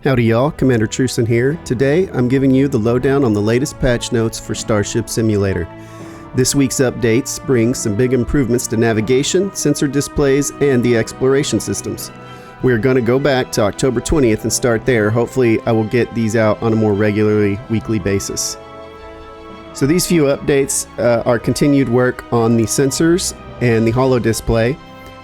Howdy y'all, Cmdr.Trusin here. Today, I'm giving you the lowdown on the latest patch notes for Starship Simulator. This week's updates bring some big improvements to navigation, sensor displays, and the exploration systems. We're going to go back to October 20th and start there. Hopefully, I will get these out on a more regularly weekly basis. So these few updates are continued work on the sensors and the holo display.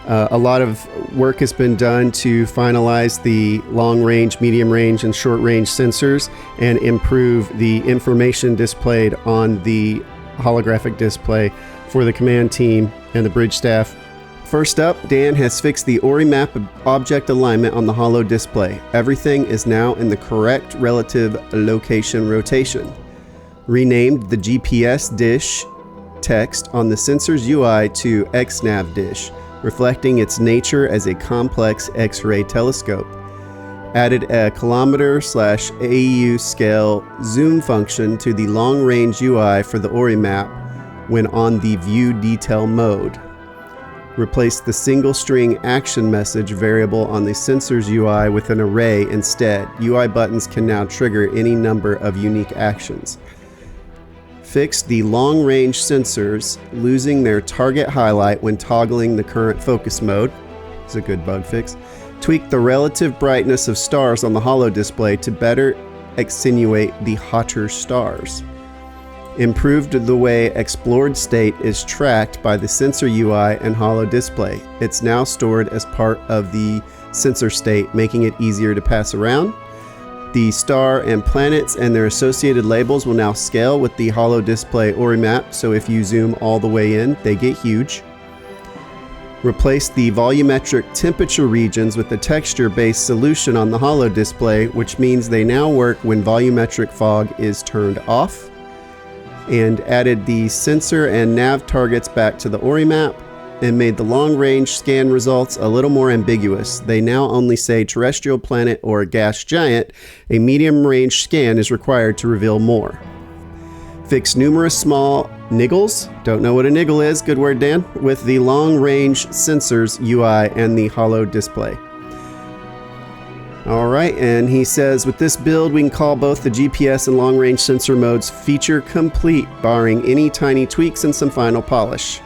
A lot of work has been done to finalize the long-range, medium-range, and short-range sensors and improve the information displayed on the holographic display for the command team and the bridge staff. First up, Dan has fixed the Ori map object alignment on the holo display. Everything is now in the correct relative location rotation. Renamed the GPS dish text on the sensor's UI to XNav dish, reflecting its nature as a complex X-ray telescope. Added a kilometer/AU scale zoom function to the long-range UI for the Ori map when on the view detail mode. Replaced the single string action message variable on the sensor's UI with an array instead. UI buttons can now trigger any number of unique actions. Fixed the long-range sensors losing their target highlight when toggling the current focus mode. It's a good bug fix. Tweaked the relative brightness of stars on the holo display to better accentuate the hotter stars. Improved the way explored state is tracked by the sensor UI and holo display. It's now stored as part of the sensor state, making it easier to pass around. The star and planets and their associated labels will now scale with the holo display Ori map, so if you zoom all the way in, they get huge. Replace the volumetric temperature regions with a texture-based solution on the holo display, which means they now work when volumetric fog is turned off. And added the sensor and nav targets back to the Ori map, and made the long-range scan results a little more ambiguous. They now only say terrestrial planet or gas giant. A medium-range scan is required to reveal more. Fix numerous small niggles, don't know what a niggle is, good word Dan, with the long-range sensors UI and the holo display. Alright, and he says, with this build we can call both the GPS and long-range sensor modes feature complete, barring any tiny tweaks and some final polish.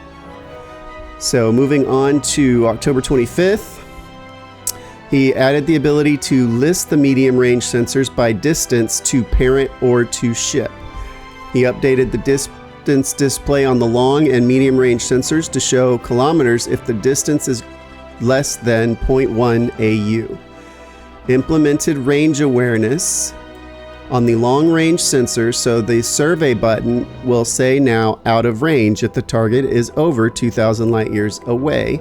So moving on to October 25th, he added the ability to list the medium-range sensors by distance to parent or to ship. He updated the distance display on the long and medium-range sensors to show kilometers if the distance is less than 0.1 AU. Implemented range awareness on the long-range sensors, so the survey button will say now out of range if the target is over 2,000 light years away.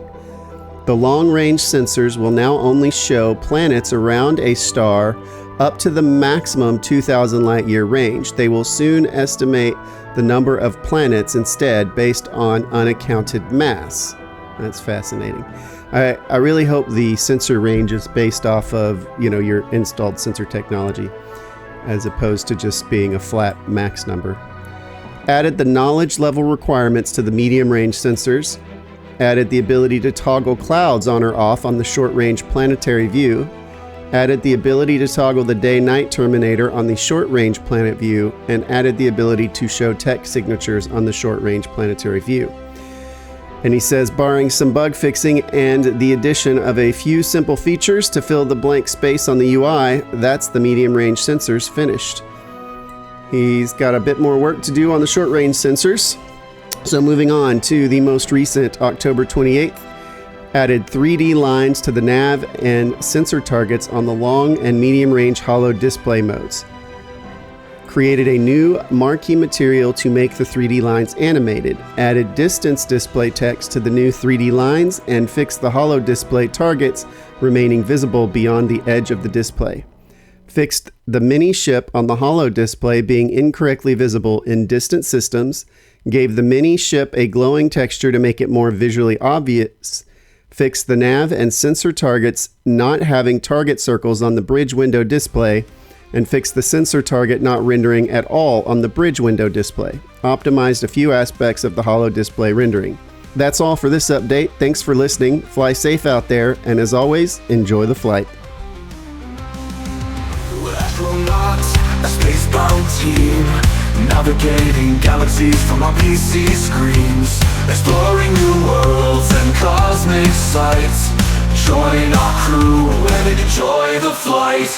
The long-range sensors will now only show planets around a star up to the maximum 2,000 light year range. They will soon estimate the number of planets instead based on unaccounted mass. That's fascinating. I really hope the sensor range is based off of, your installed sensor technology, as opposed to just being a flat max number. Added the knowledge level requirements to the medium range sensors. Added the ability to toggle clouds on or off on the short range planetary view. Added the ability to toggle the day-night terminator on the short range planet view, and added the ability to show text signatures on the short range planetary view. And he says, barring some bug fixing and the addition of a few simple features to fill the blank space on the UI, that's the medium range sensors finished. He's got a bit more work to do on the short range sensors. So moving on to the most recent October 28th, added 3D lines to the nav and sensor targets on the long and medium range holo display modes. Created a new marquee material to make the 3D lines animated, added distance display text to the new 3D lines, and fixed the holo display targets remaining visible beyond the edge of the display. Fixed the mini ship on the holo display being incorrectly visible in distant systems, gave the mini ship a glowing texture to make it more visually obvious, fixed the nav and sensor targets not having target circles on the bridge window display, and fixed the sensor target not rendering at all on the bridge window display. Optimized a few aspects of the holo display rendering. That's all for this update. Thanks for listening. Fly safe out there, and as always, enjoy the flight. Astro-Nots, a spacebound team, navigating galaxies from our PC screens, exploring new worlds and cosmic sights. Join our crew and enjoy the flight.